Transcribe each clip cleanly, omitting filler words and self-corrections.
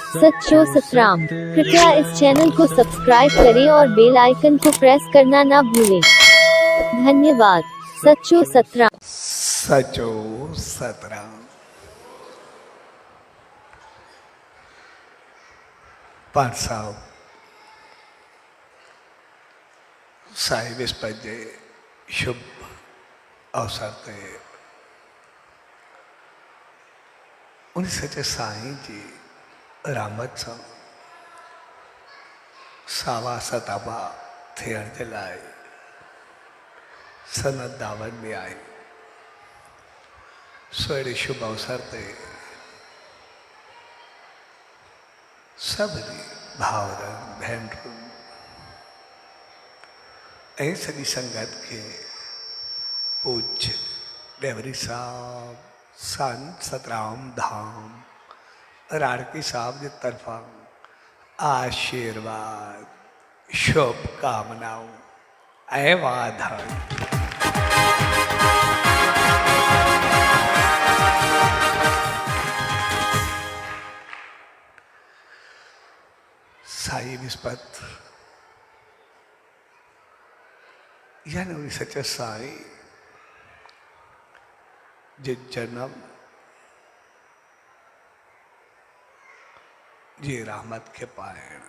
सच्चो सतराम। कृपया इस चैनल को सब्सक्राइब करें और बेल आइकन को प्रेस करना ना भूलें। धन्यवाद। सच्चो सतराम। सचो सतराम। पाठ साहब साई विस्पत जे शुभ अवसर ते उन सचे साईं जी रहमत सां सावा सताबा थियण जे लाइ सनत दावत में आई। सो अहिड़े शुभ अवसर ते सभिनी भाउरनि भेनरुनि ऐं सॼी संगत खे पूज्य डेवरी साहब संत सतराम धाम राड़की साहब जे तरफां आशीर्वाद शुभकामनाऊं ऐं वाधायूं। साई विस्पत यानी उन सच्चे साई जे जन्म जी रहमत के पाइण।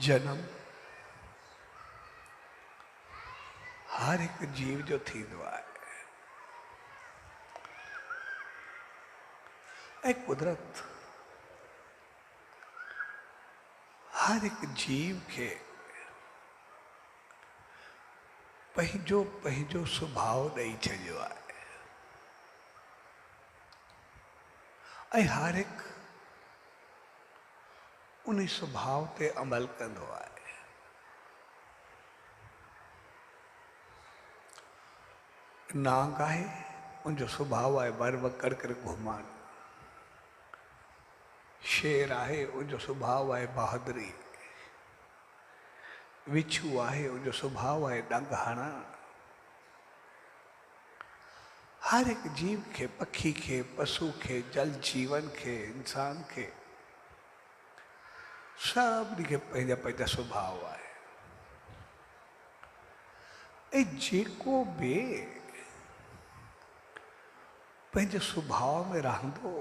जन्म हर एक जीव जो थींदो आहे ऐं कुदरत हर एक जीव के पंहिंजो पंहिंजो स्वभाव ॾेई छॾियो आहे ऐं हर एक उन स्वभाव ते अमल कंदो आहे। नांग आहे उनजो स्वभाव आहे वर वकर करे घुमण। शेर आहे उनजो स्वभाव आहे बहादुरी। विछू आहे उनजो स्वभाव आहे डंग हणण। हर एक जीव के पखी के पशु के जल जीवन के इंसान के सभिनी खे पंहिंजा पंहिंजा स्वभाव आहे ऐं जेको बि पंहिंजे स्वभाव में रहंदो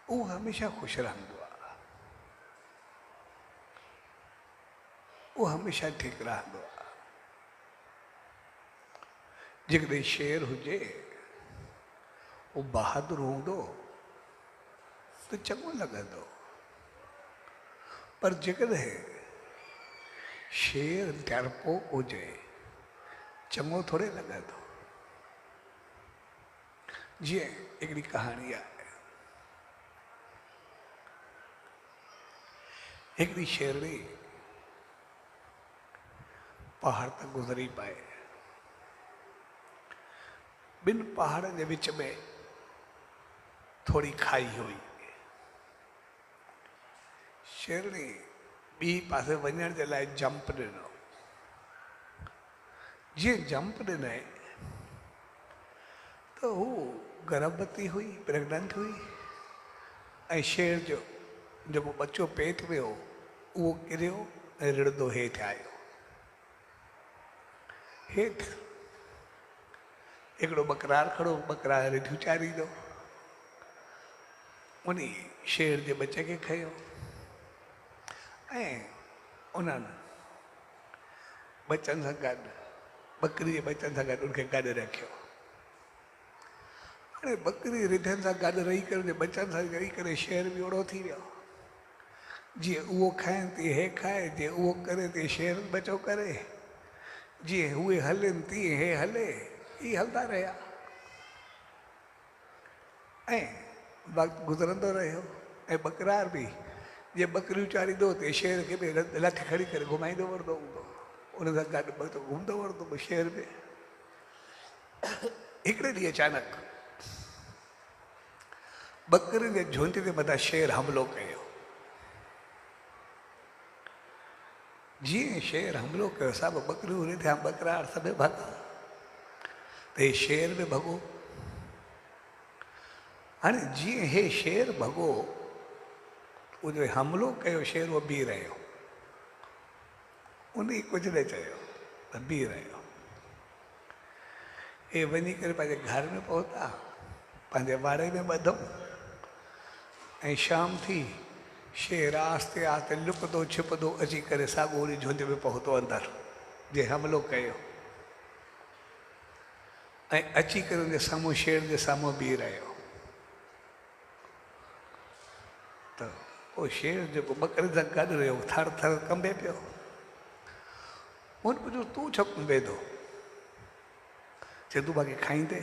उहो हमेशा ख़ुशि रहंदो आहे। उहो हमेशा ठीकु रहंदो आहे। जेकॾहिं शेर हुजे उहो बहादुर हूंदो त चङो लॻंदो, पर जेकॾहिं शेर डरपोक हुजे चङो थोरे लॻंदो। जीअं हिकिड़ी कहाणी आहे। हिकिड़ी शेरनी पहाड़ तां गुज़री पाए। ॿिनि पहाड़नि जे विच में थोड़ी खाई हुई। शेरनी ॿी पासे वञण जे लाइ जंप ॾिनो। जीअं जंप ॾिनई त हू गर्भवती हुई, प्रेग्नेंट हुई ऐं शेर जो जेको बच्चो पेट में हो उहो किरियो ऐं रिड़ंदो हेठि आयो। हेठि हिकिड़ो बकरार खड़ो, बकरार रिढियूं चारींदो। उन शेर जे बच्चे खे खंयो ऐं उन्हनि बच्चनि सां गॾु, बकरी जे बच्चनि सां गॾु उनखे गॾु रखियो। हाणे बकरी रिढनि सां गॾु रही करे उन बच्चनि सां रही करे शेर बि ओड़ो थी वियो। जीअं उहो खाइनि तीअं हे खाए, जीअं उहो करे तीअं शेर बचो करे, जीअं उहे हलनि तीअं हे हले। ई हलंदा रहिया ऐं वक़्तु गुज़रंदो रहियो। ऐं बकरार बि जीअं बकरियूं चारींदो तीअं शेर खे बि लठ खणी करे घुमाईंदो वरंदो हूंदो। उन सां गॾु घुमंदो वरंदो शेर बि। हिकिड़े ॾींहुं अचानक बकरियुनि जे झुंड जे मथां शेर हमिलो कयो। जीअं शेर हमिलो कयो सभु बकरियूं रिढिया, बकरार सभु भॻा। त हे शेर बि भॻो। हाँ जी हे शेर भगो वो जो हमलो कयो शेर वो बी रहियो उन कुछ न चयो बी रहियो ये वही करे पंहिंजे घर में पहुता पंहिंजे वाड़े में ॿधो ऐं शाम थी शेर आस्ते आस्ते लुकंदो छिपंदो अची करे साॻो ओड़ी झुंड में पहुतो अंदर जे हमलो कयो ऐं अची करे उनजे साम्हूं शेर जे साम्हूं बीह रहियो त पोइ शेर जेको ॿकरे सां गॾु रहियो थर थर कंबे पियो उन पुछियो तूं छो कंबे थो चए तूं मूंखे खाईंदे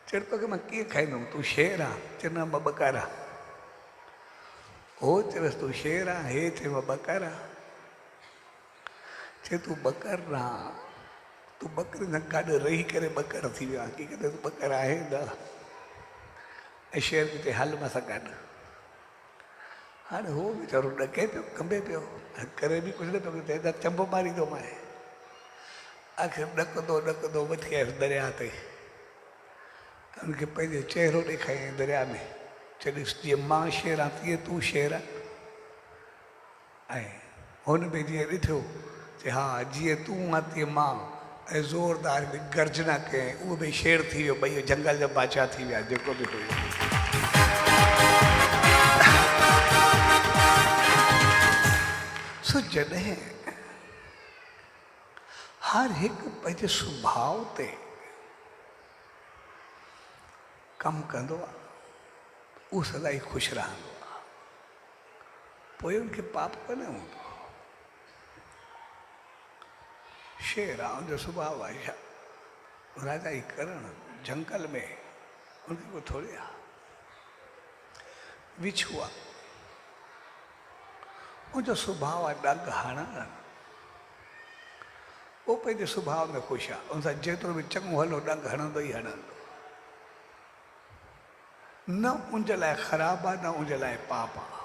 चए तोखे मां कीअं खाईंदुमि तूं शेर आहे चए न मां ॿकार आहे हो चयसि तूं शेर आहे हे चए मां ॿकार आहे चए तूं ॿकर न तूं ॿकरे सां गॾु रही करे ॿकर थी वियो आहे हक़ीक़त तूं ॿकर आहे न ऐं शेर खे चए हल मां सां गॾु हाणे हो वीचारो ॾके पियो कंबे पियो करे बि कुझु न पियो चए त चंबो मारींदोमांइ आख़िर ॾकंदो ॾकंदो वठी आयुसि दरिया ते उनखे पंहिंजो चहिरो ॾेखारियईं दरिया में चए ॾिस जीअं मां शेर आहियां तीअं तूं शेर आहे ऐं हुन में जीअं ॾिठो चए हा जीअं तूं आहे तीअं मां ऐं ज़ोरदार बि गर्जना कयईं उहो बि शेर थी वियो ॿई जंगल जा बादशाह थी विया जेको बि हुयो सो जॾहिं हर हिकु पंहिंजे सुभाउ ते कमु कंदो आहे उहो सदाई ख़ुशि रहंदो आहे पोइ उनखे पाप कोन हूंदो शेर आहे उनजो सुभाउ आहे छा राजा ई करण जंगल में उनखे को थोरी आहे विछू आहे उनजो सुभाउ आहे ॾंग हणण उहो पंहिंजे सुभाउ में ख़ुशि आहे उन सां जेतिरो बि चङो हलो ॾंग हणंदो ई हणंदो न उनजे लाइ ख़राबु आहे न उनजे लाइ पाप आहे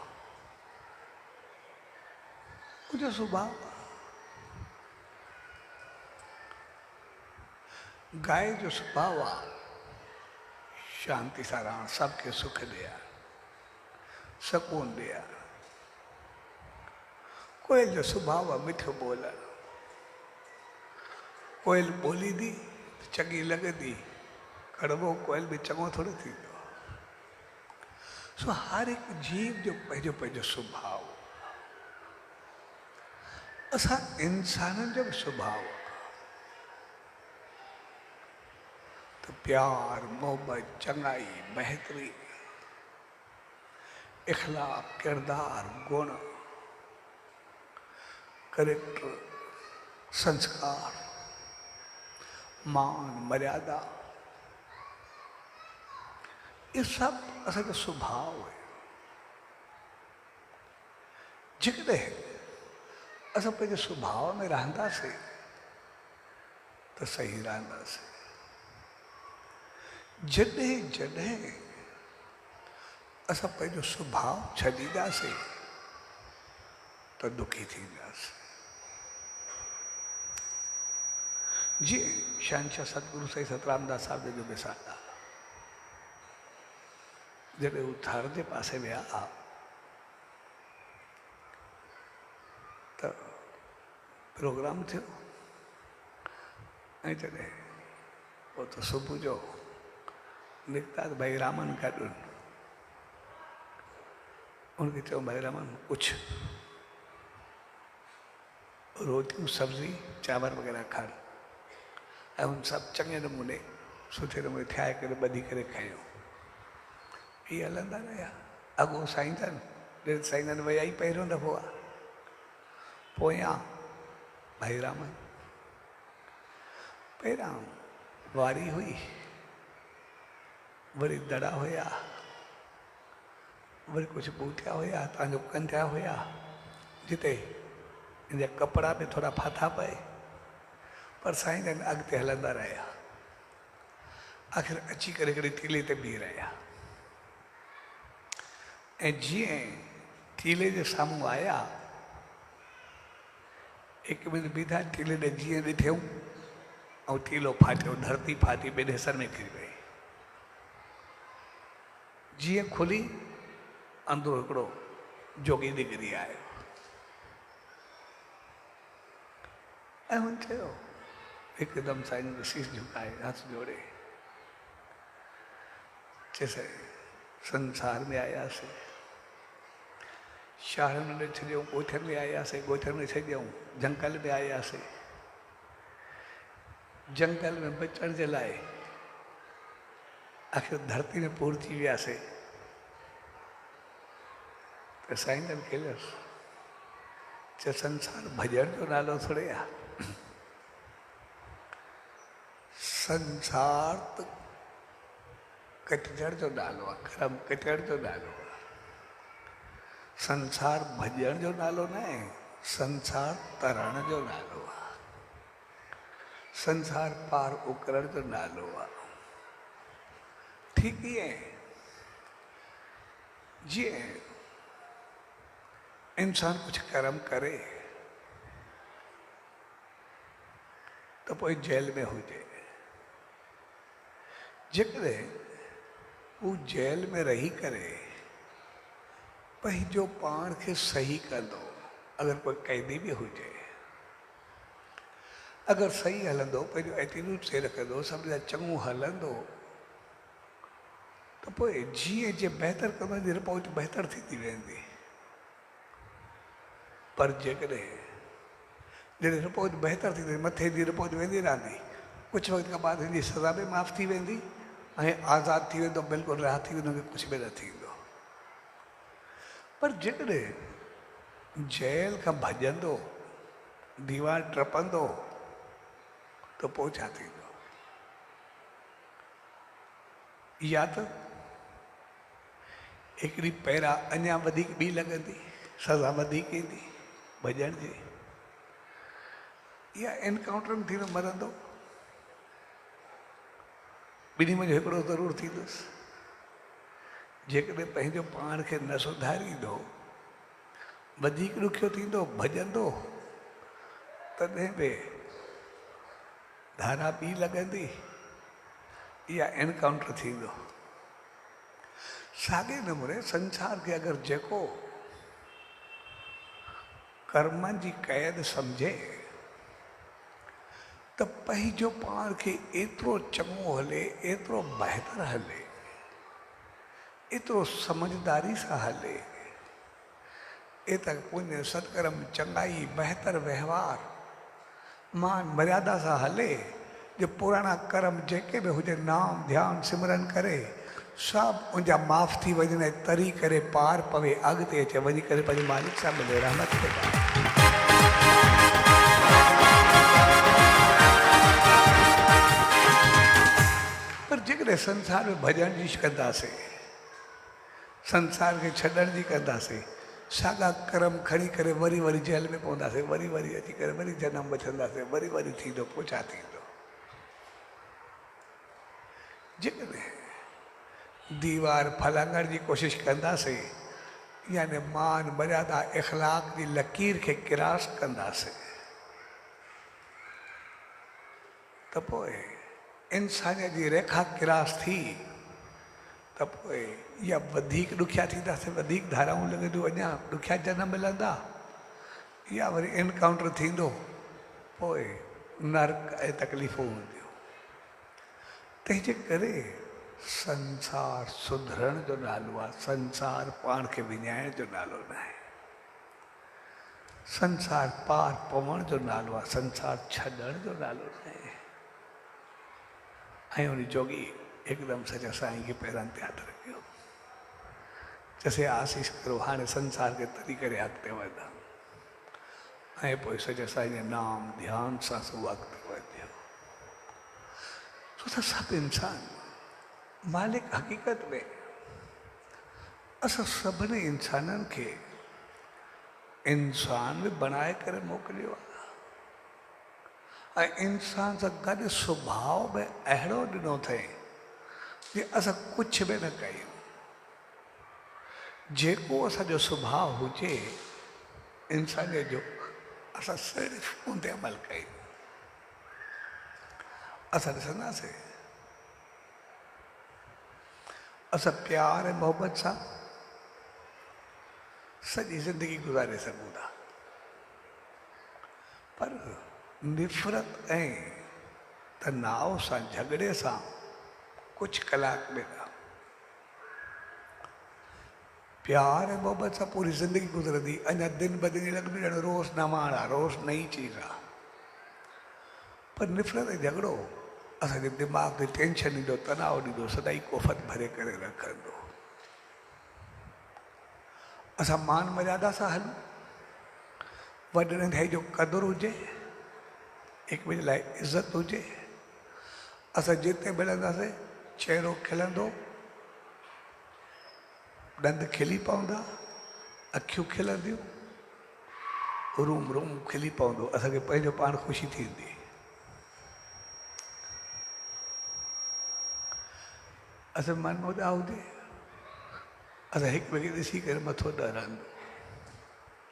उनजो सुभाउ आहे गांइ जो सुभाउ आहे शांति सां रहणु सबके सुख ॾिया सकून ॾिया कोयल जो सुभाउ आहे मिठो ॿोलणु कोयल ॿोलींदी चङी लॻंदी कड़वो कोयल बि चङो थोरो थींदो सो हर हिकु जीव जो पंहिंजो पंहिंजो सुभाउ असां इंसाननि जो बि सुभाउ आहे त प्यार मोहबत चङाई बहितरी इख़लाक़ किरदार गुण करेक्टर संस्कार मान मर्यादा ये सब असांजो सुभाउ आहे जेकॾहिं असां पंहिंजे सुभाउ में रहंदासीं त सही रहंदासीं जॾहिं जॾहिं असां पंहिंजो सुभाउ छॾींदासीं त दुखी थींदासीं जीअं शहंशाह सतगुरु साईं सतरामदास साहिब जो मिसाल आहे जॾहिं हू थर जे पासे विया त प्रोग्राम थियो ऐं जॾहिं पोइ त सुबुह जो निकिता त भाई रामन गॾु उनखे चयो भाई रामन कुझु रोटियूं सब्जी चांवर वग़ैरह खण ऐं उन सभु चङे नमूने सुठे नमूने ठाहे करे ॿधी करे खयो इहे हलंदा रहिया अॻो साईंजन साईंजन विया ई पहिरियों दफ़ो आहे पोयां भाई रामन पहिरां वारी हुई वरी दड़ा हुया वरी कुझु बूटिया हुया तव्हांजो कंदिया हुया जिते इन जा कपिड़ा बि थोरा फाथा पए पर साईं जन अॻिते हलंदा रहिया आख़िर अची करे हिकिड़ी टीले ते बीह रहिया ऐं जीअं टीले जे साम्हूं आया हिकु मिंट बीठा टीले ॾे जीअं ॾिठूं ऐं टीलो फाटियो धरती फाटी ॿिनि हिसनि में किरी वई जीअं खुली अंदरो हिकिड़ो जोगी निकिरी आयो ऐं हुन चयो हिकदमि साईं जो शीश झुकाए हथ जोड़े चइसि संसार में आयासीं शहरनि में छॾियऊं ॻोठनि में आयासीं ॻोठनि में छॾियऊं जंगल में आयासीं जंगल में बचण जे लाइ आख़िर धरती में पहुची वियासीं त साईं जन खेलियसि चए संसार भॼण जो नालो थोरे आहे संसार त कटजण जो नालो आहे कर्म कटण जो नालो आहे संसार भॼण जो नालो न आहे संसार तरण जो नालो आहे संसार पार उकरण जो नालो आहे ठीक ईअं जीअं इंसान कुझु कर्म करे त पोइ जेल में हुजे जेकॾहिं हू जेल में रही करे पंहिंजो पाण खे सही कंदो अगरि कोई कैदी बि हुजे अगरि सही हलंदो पंहिंजो एटीट्यूड सही रखंदो सभिनी सां चङो हलंदो त पोइ जीअं जीअं बहितर कंदो जी रिपोर्ट बहितर थींदी वेंदी पर जेकॾहिं जॾहिं रिपोर्ट बहितर थींदी मथे जी रिपोर्ट वेंदी रहंदी कुझु वक़्त खां बाद हिनजी सज़ा बि माफ़ थी वेंदी ऐं आज़ादु थी वेंदो बिल्कुलु राहत थी वेंदो कुझु बि न थींदो पर जेकॾहिं जेल खां भॼंदो दीवार टपंदो त पोइ छा थींदो या त हिकिड़ी पहिरां अञा वधीक ॿी लॻंदी सज़ा वधीक ईंदी भॼण जी या एनकाउंटर में थींदो मरंदो ॿिन्ही में हिकिड़ो ज़रूरु थींदुसि जेकॾहिं पंहिंजो पाण खे न सुधारींदो वधीक ॾुखियो थींदो भॼंदो तॾहिं बि धारा ॿी लॻंदी या एनकाउंटर थींदो साॻे नमूने संसार खे अगरि जेको कर्मनि जी क़ैद सम्झे त पंहिंजो पाण खे एतिरो चङो हले एतिरो बहितर हले एतिरो समझदारी सां हले एतिरा पुण्य सत्कर्म चङाई बहितर व्यवहार मान मर्यादा सां हले जो पुराणा कर्म जेके बि हुजे नाम ध्यानु सिमरन करे सभु उनजा माफ़ थी वञनि ऐं तरी करे पार पवे अॻिते अचे वञी करे पंहिंजे मालिक सां मिले रहमत खे पाए पर जेकॾहिं संसार में भॼण जी कंदासीं संसार खे छॾण जी कंदासीं साॻा कर्म खणी करे वरी वरी जेल में पवंदासीं वरी वरी अची करे वरी जनम वठंदासीं वरी वरी थींदो पोइ छा थींदो जेकॾहिं दीवार फलांगण जी कोशिशि कंदासीं यानी मान मर्यादा इख़लाक जी लकीर खे किरास कंदासीं त पोइ इंसानियत जी रेखा किरास थी त पोइ या वधीक ॾुखिया थींदासीं वधीक धाराऊं लॻंदियूं अञा ॾुखिया जनम मिलंदा या वरी एनकाउंटर थींदो पोइ नर्क ऐं तकलीफ़ूं हूंदियूं तंहिंजे करे संसार सुधरण जो नालो आहे संसार पाण खे विञाइण जो नालो न आहे संसार पार पवण जो नालो आहे संसार छॾण जो नालो न आहे ऐं उन जोगी हिकदमि सॼा साईं खे पहिरां यादि रखियो चइसि आसीस करो हाणे संसार खे तरी करे अॻिते वधा ऐं पोइ सॼा साईं जे नाम ध्यान सां सो अॻिते वधियो छो त सभु इंसान मालिक हक़ीक़त में असां सभिनी इंसाननि खे इंसान बि बणाए करे मोकिलियो आहे ऐं इंसान सां गॾु सुभाउ बि अहिड़ो ॾिनो अथई कि असां कुझु बि न कयूं जेको असांजो सुभाउ हुजे इंसानियत जो असां सिर्फ़ु उन ते अमल कयूं असां ॾिसंदासीं असां प्यार ऐं मोहब्बत सां सॼी ज़िंदगी गुज़ारे सघूं था, पर निफ़रत ऐं तनाव सां, झगड़े सां कुछ कलाक में था। प्यार ऐं मोहब्बत सां पूरी ज़िंदगी गुज़रंदी, अञा दिन ब दिन लॻंदो ॼण रोज़ नवाण आहे, रोज़ नई चीज़ आहे। पर निफ़रत ऐं झगड़ो असांजे दिमाग़ खे टेंशन ॾींदो, तनाव ॾींदो, सदाई कोफ़त भरे करे रखंदो। असां मान मर्यादा सां हलूं, वॾनि खे जो क़दुरु हुजे, हिक ॿिए जे लाइ इज़त हुजे। असां जिते मिलंदासीं चहिरो खिलंदो, ॾंद खिली पवंदा, अखियूं खिलंदियूं, रूम रूम खिली पवंदो, असांखे पंहिंजो पाण ख़ुशी थींदी। असां मन उदास हुजे, असां हिक ॿिए खे ॾिसी करे मथो ॾरंदो,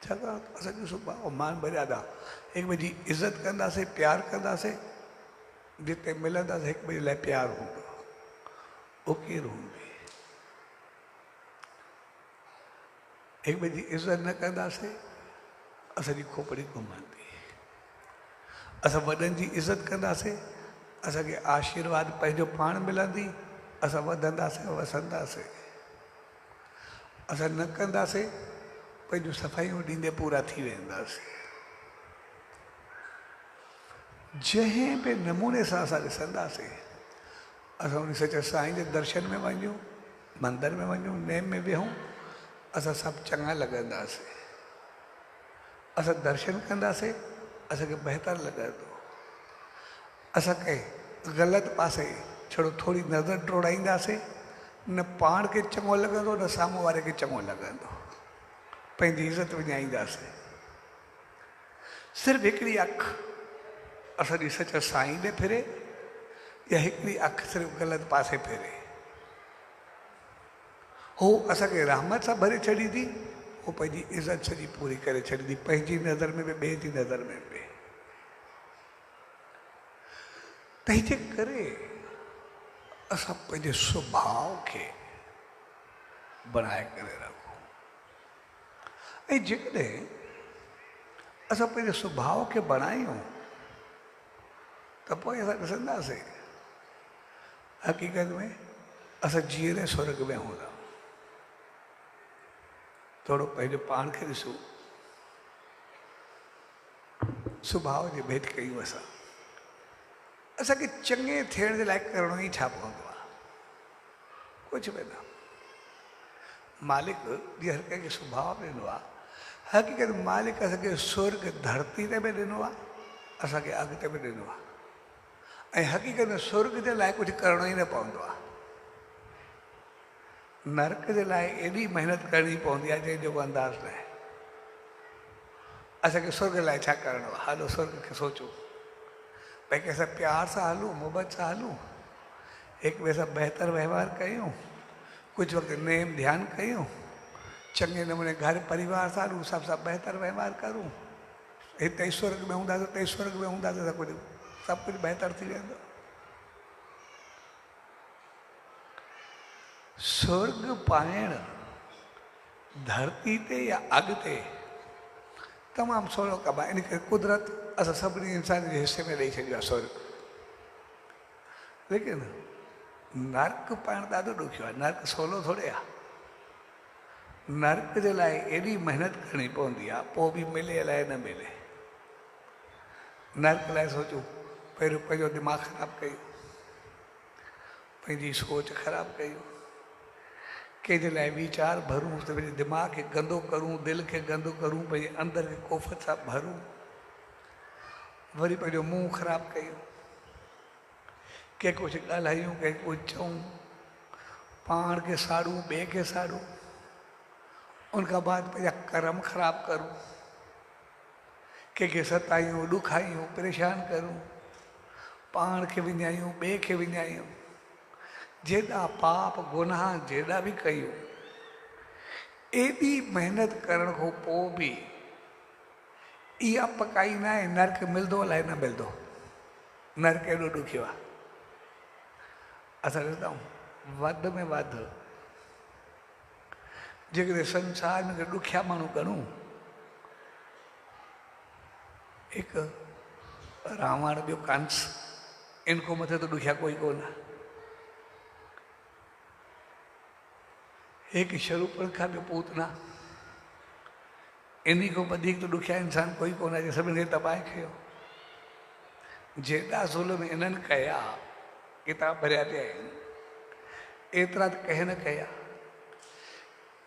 छाकाणि असांजो सुभाउ मान मर्यादा, हिक ॿिए जी इज़त कंदासीं, प्यार कंदासीं, जिते मिलंदासीं हिक ॿिए जे लाइ प्यार हूंदो, उहो केरु हूंदी। हिक ॿिए जी इज़त न कंदासीं, असांजी खोपड़ी घुमंदी। असां वॾनि जी इज़त कंदासीं, असांखे आशीर्वाद पंहिंजो पाण मिलंदी, असां वधंदासीं वसंदासीं। असां न कंदासीं, पंहिंजूं सफ़ाइयूं ॾींदे पूरा थी वेंदासीं। जंहिं बि नमूने सां असां ॾिसंदासीं, असां उन सच्चे साईं जे दर्शन में वञूं, मंदर में वञूं, नेम में वेहूं, असां सभु चङा लॻंदासीं। असां दर्शन कंदासीं, असांखे बहितर लॻंदो। असां कंहिं ग़लति पासे छड़ो थोरी नज़र टोड़ाईंदासीं, न पाण खे चङो लॻंदो, न साम्हूं वारे खे चङो लॻंदो, पंहिंजी इज़त विञाईंदासीं। सिर्फ़ु हिकिड़ी अखि असांजी सच्चे साईं ॾे फिरे, या हिकिड़ी अखि सिर्फ़ु ग़लति पासे फिरे, हू असांखे रहमत सां भरे छॾींदी, हू पंहिंजी इज़त सॼी पूरी करे छॾींदी, पंहिंजी नज़र में बि, ॿिए जी नज़र में बि। तंहिंजे करे असां पंहिंजे सुभाउ खे बनाए करे रखूं। ऐं जेकॾहिं असां पंहिंजे सुभाउ खे बणायूं, त पोइ असां ॾिसंदासीं हक़ीक़त में असां जीअरे स्वर्ग में हूंदा। थोरो पंहिंजो पाण खे ॾिसूं, सुभाउ जी भेट कयूं। असांखे चङे थियण जे लाइ करिणो ई छा पवंदो आहे? कुझु बि न। मालिक जीअं हर कंहिंखे सुभाउ ॾिनो आहे, हक़ीक़त मालिक असांखे स्वर्ग धरती ते बि ॾिनो आहे, असांखे अॻिते बि ॾिनो आहे। ऐं हक़ीक़त में स्वर्ग जे लाइ कुझु करिणो ई न पवंदो आहे। नरक जे लाइ एॾी महिनत करणी पवंदी आहे जंहिंजो को अंदाज़ न आहे। असांखे स्वर्ग लाइ छा करिणो आहे? हलो स्वर्ग खे सोचूं, भई कंहिंसां प्यार सां हलूं, मोहबत सां हलूं, हिक ॿिए सां बहितर वहिंवार कयूं, कुझु वक़्तु नेम ध्यानु कयूं, चङे नमूने घर परिवार सां हलूं, सभ सां बहितर वहिंवार करूं। हिते ई स्वर्ग में हूंदासीं, हुते ई स्वर्ग में हूंदासीं, सभु कुझु बहितर थी वेंदो। स्वर्ग पाइण धरती ते या अॻिते तमामु सवलो कमु आहे। इन करे कुदरत असां सभिनी इंसान जे हिसे में ॾेई छॾियो आहे स्वर्ग। लेकिन नर्क पाइण ॾाढो ॾुखियो आहे। नर्क सवलो थोरे आहे। नर्क जे लाइ एॾी महिनत करणी पवंदी आहे, पोइ बि मिले अलाए न मिले। नर्क लाइ सोचूं, पहिरियों पंहिंजो दिमाग़ ख़राबु कयूं, पंहिंजी सोच ख़राबु कयूं, कंहिंजे लाइ वीचार भरूं, त पंहिंजे दिमाग़ खे गंदो करूं, दिलि खे गंदो करूं, पंहिंजे अंदर खे कोफ़त सां भरूं, वरी पंहिंजो मुंहुं ख़राबु कयूं, कंहिं कुझु ॻाल्हायूं, कंहिं कुझु चऊं, पाण खे साड़ूं, ॿिए खे साड़ूं, उनखां बाद पंहिंजा कर्म ख़राबु करूं, कंहिंखे सतायूं, ॾुखायूं, परेशान करूं, पाण खे विञायूं, ॿिए खे विञायूं, जेॾा पाप गुनाह जेॾा बि कयूं, एॾी महिनत करण खां पोइ बि इहा पकाई न आहे नर्क मिलंदो अलाए न मिलंदो। नर्क एॾो ॾुखियो आहे। असां ॾिसंदा आहियूं वधि में वधि जेकॾहिं संसार में ॾुखिया माण्हू गणूं, हिकु रावण ॿियो कंस, इन खां मथे त ॾुखिया कोई कोन। हिकु शरूपणखा ॿियो पूतना, इन खां वधीक त ॾुखिया इंसान कोई कोन आहे, सभिनी खे तबाह कयो। जेॾा ज़ुल्म इन्हनि कया, किताब भरिया पिया आहिनि, एतिरा त कंहिं न कया।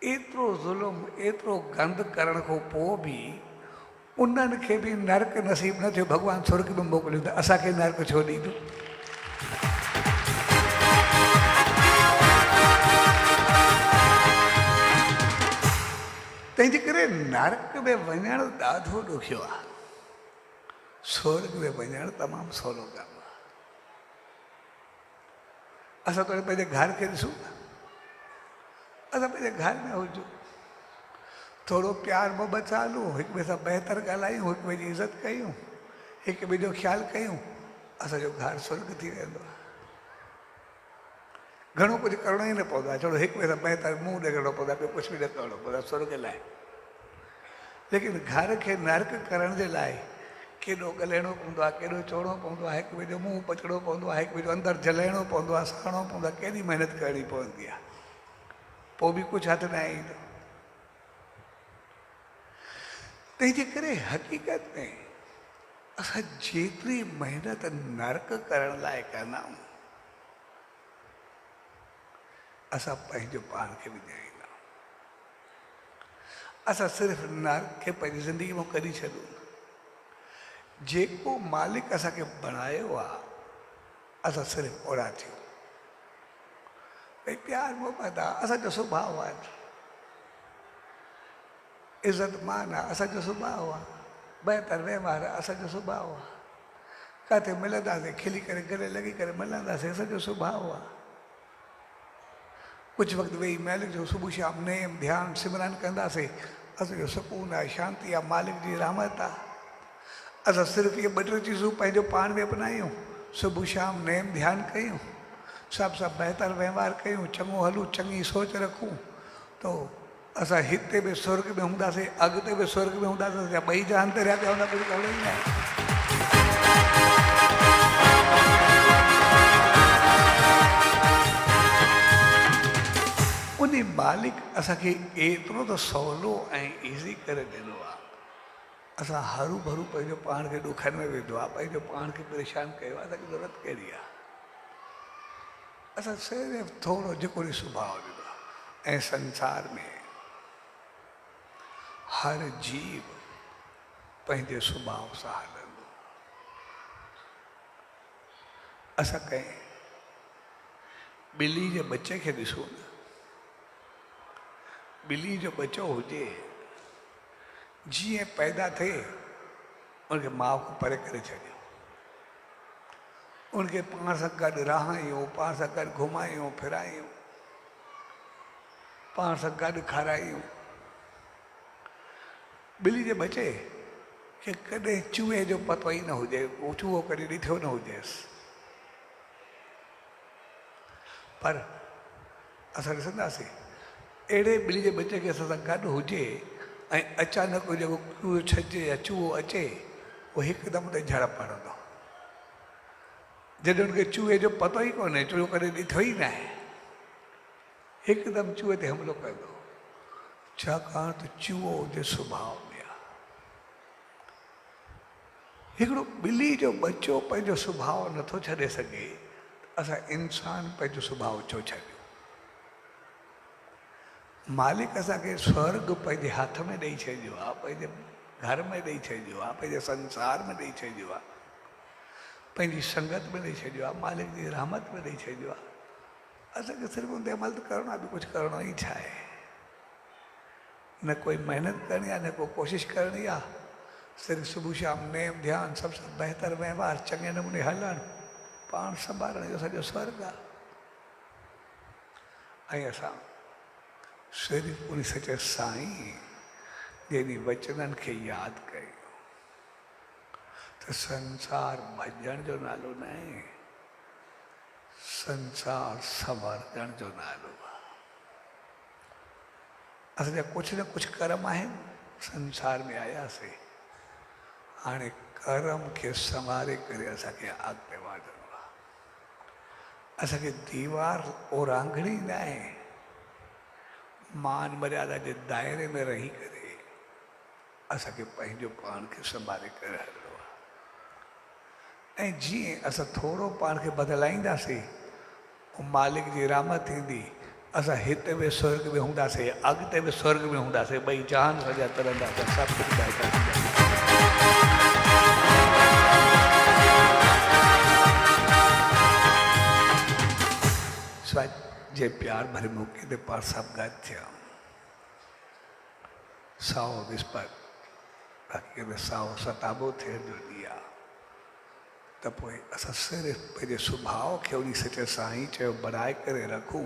एतिरो ज़ुल्म, एतिरो गंद करण खां पोइ बि उन्हनि खे बि नर्क नसीब न थियो, भॻवानु स्वर्ग में मोकिलियो, त असांखे नर्क छो ॾींदो? तंहिंजे करे नर्क में वञणु ॾाढो ॾुखियो आहे, स्वर्ग में वञणु तमामु सवलो कमु आहे। असां थोरे पंहिंजे घर खे ॾिसूं, असां पंहिंजे घर में हुजूं, थोरो प्यार मोहबत सां हलूं, हिक ॿिए सां बहितर ॻाल्हायूं, हिक ॿिए जी इज़त कयूं, हिक ॿिए जो ख़्यालु कयूं, असांजो घर स्वर्ग थी वेंदो आहे। घणो कुझु करिणो ई न पवंदो आहे, छो हिक ॿिए सां बहितर मुंहुं ॾेखारिणो पवंदो आहे, ॿियो कुझु बि न करिणो पवंदो आहे स्वर्ग लाइ। लेकिन घर खे नर्क करण जे लाइ केॾो ॻाल्हाइणो पवंदो आहे, केॾो चवणो पवंदो आहे, हिक ॿिए जो मुंहुं पचड़ो पवंदो आहे, हिक ॿिए जो अंदरि जलाइणो पवंदो आहे, साड़णो पवंदो आहे, केॾी महिनत करणी पवंदी आहे, पोइ बि कुझु हथ न ईंदो। तंहिंजे करे हक़ीक़त में असां जेतिरी महिनत नर्क करण लाइ कंदा आहियूं, असां पंहिंजो पाण खे विञाईंदा आहियूं। असां सिर्फ़ु नर्क खे पंहिंजी ज़िंदगी में कढी छॾूं। जेको मालिक असांखे बणायो आहे, असां सिर्फ़ु ओड़ा थियूं। भई प्यार मोहबत आहे, असांजो सुभाउ आहे, इज़त मान आहे, असांजो सुभाउ आहे, बहितर वहिंवार आहे, असांजो सुभाउ आहे, किथे मिलंदासीं खिली करे गले लॻी करे मिलंदासीं, असांजो सुभाउ आहे। कुझु वक़्तु वेही मालिक जो सुबुह शाम नेम ध्यानु सिमरन कंदासीं, असांजो सुकून आहे, शांती आहे, मालिक जी रहमत आहे। असां सिर्फ़ु इहे ॿ टे चीज़ूं पंहिंजो पाण में अपनायूं, सुबुह शाम नेम ध्यानु कयूं, सभु सां बहितर वहिंवार कयूं, चङो हलूं, चङी सोच रखूं, तो असां हिते बि स्वर्ग में हूंदासीं, अॻिते बि स्वर्ग में हूंदासीं, या ॿई जहान ते रहिया पिया हूंदा, कुझु ॻाल्हि ई न आहे। उन मालिक असांखे एतिरो त सवलो ऐं ईज़ी करे ॾिनो आहे, असां हरू भरू पंहिंजो पाण खे ॾुखनि में विधो आहे, पंहिंजो पाण खे परेशान कयो आहे, असांखे ज़रूरत कहिड़ी आहे? असां सिर्फ़ु थोरो जेको सुभाउ ॾिनो आहे। ऐं संसार में हर जीव पंहिंजे सुभाउ सां हलंदो। असां कंहिं ॿिली जे बचे खे ॾिसूं न, ॿिली जो बचो हुजे, जीअं पैदा थिए उनखे माउ खां परे करे छॾियो, उनखे पाण सां गॾु रहायूं, पाण सां गॾु घुमायूं फिरायूं, पाण सां गॾु खारायूं। ॿिली जे बचे खे कॾहिं चूहे जो पतो ई न हुजे, उहो चूहो कॾहिं ॾिठो न हुजेसि, पर असां ॾिसंदासीं अहिड़े ॿिली जे बचे खे असां सां गॾु हुजे ऐं अचानक जेको चूहो छॾिजे या चूहो अचे, उहो हिकदमि ते झड़ पड़ंदो। जॾहिं हुनखे चूहे जो पतो ई कोन्हे, चूहो कॾहिं ॾिठो ई न आहे, हिकदमि चूहे ते हमिलो कंदो, छाकाणि त चूहो जे सुभाउ में आहे। हिकिड़ो ॿिली जो बचो पंहिंजो सुभाउ नथो छॾे सघे, असां इंसान पंहिंजो सुभाउ छो छॾियो? मालिक असांखे स्वर्ग पंहिंजे हथ में ॾेई छॾियो आहे, पंहिंजे घर में ॾेई छॾियो आहे, पंहिंजे संसार में ॾेई छॾियो आहे, पंहिंजी संगत में ॾेई छॾियो आहे, मालिक जी रहमत में ॾेई छॾियो आहे। असांखे सिर्फ़ु उन ते अमल करिणो आहे, ॿियो कुझु करिणो ई छा आहे? न कोई महिनत करणी आहे, न कोई कोशिशि करणी आहे, सिर्फ़ु सुबुह शाम नेम ध्यानु, सभु सां बहितर वहिंवार, चङे नमूने हलणु, पाण संभालण, जो सॼो स्वर्ग आहे। ऐं असां सिर्फ़ु उन सचे साईं जंहिंजी वचननि खे यादि कयूं, त संसार भॼण जो नालो न आहे, संसार संवरण जो नालो आहे। असांजा कुछ न कुछ कर्म आहिनि संसार में आयासीं हाणे कर्म खे संवारे करे असांखे अॻिते वधणो आहे असांखे दीवार ओरांघणी न आहे मान मर्यादा जे दायरे में रही करे असांखे पंहिंजो पाण खे संभाले करे हलणो आहे ऐं जीअं असां थोरो पाण खे बदिलाईंदासीं मालिक जी रहमत थींदी असां हिते बि स्वर्ग में हूंदासीं अॻिते बि स्वर्ग में हूंदासीं ॿई जहान सॼा तरंदासीं सभु कुझु पाईंदासीं जे प्यार भरे मौके ते पाण सभु गॾु थिया साओ विस्पति हक़ीक़त साओ सताबो थियण जो ॾींहुं आहे त पोइ असां सिर्फ़ु पंहिंजे सुभाउ खे उन सचे साईं चयो बढ़ाए करे रखूं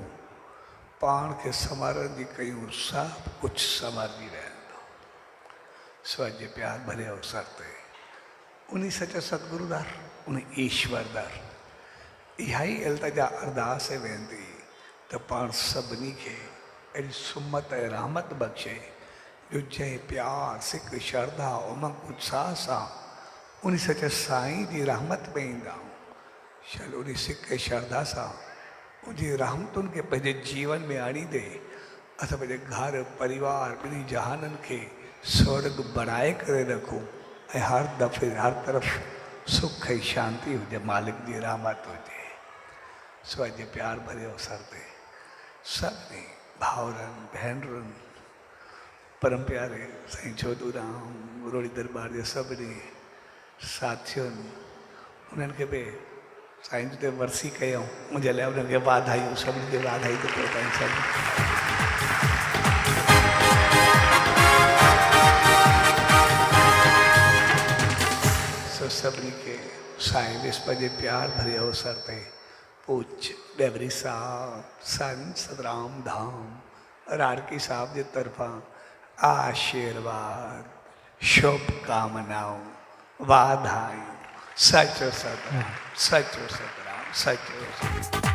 पाण खे संवारण जी कयूं सभु कुझु संवारजी रहंदो स्वज जे प्यार भरे अवसर ते उन सचे सतगुरुदार उन ईश्वरदार इहा ई इल्तिजा अरदास ऐं वेंदी त पाण सभिनी खे अहिड़ी सुमत ऐं रहमत बख़्शे जो जंहिं प्यार सिक श्रद्धा उमंग उत्साह सां उन सचे साईं जी रहमत में ईंदा आहियूं चलो उन सिक ऐं श्रद्धा सां उनजी रहमतुनि खे पंहिंजे जीवन में आणींदे असां पंहिंजे घर परिवार ॿिन्ही जहाननि खे स्वर्ग बढ़ाए करे रखूं ऐं हर दफ़े हर तरफ़ सुख ऐं शांती हुजे मालिक जी रहमत हुजे स्वज जे प्यार भरे अवसर ते सभिनी भाउरनि भेनरुनि परम प्यारे साईं छोटूराम रोड़ी दरबार जे सभिनी साथियुनि उन्हनि खे बि साईं ते वरसी कयूं मुंहिंजे लाइ उन्हनि खे वाधायूं सभिनी खे वाधाई थो पहुचायूं सभिनी खे साईं विस्पति जे प्यार भरे अवसर ते पूज्य डेवरी साहब संत सतराम धाम रारकी साहब जे तरफां आशीर्वाद शुभकामनाऊं वाधायूं सचो सतराम सचो सतराम सचो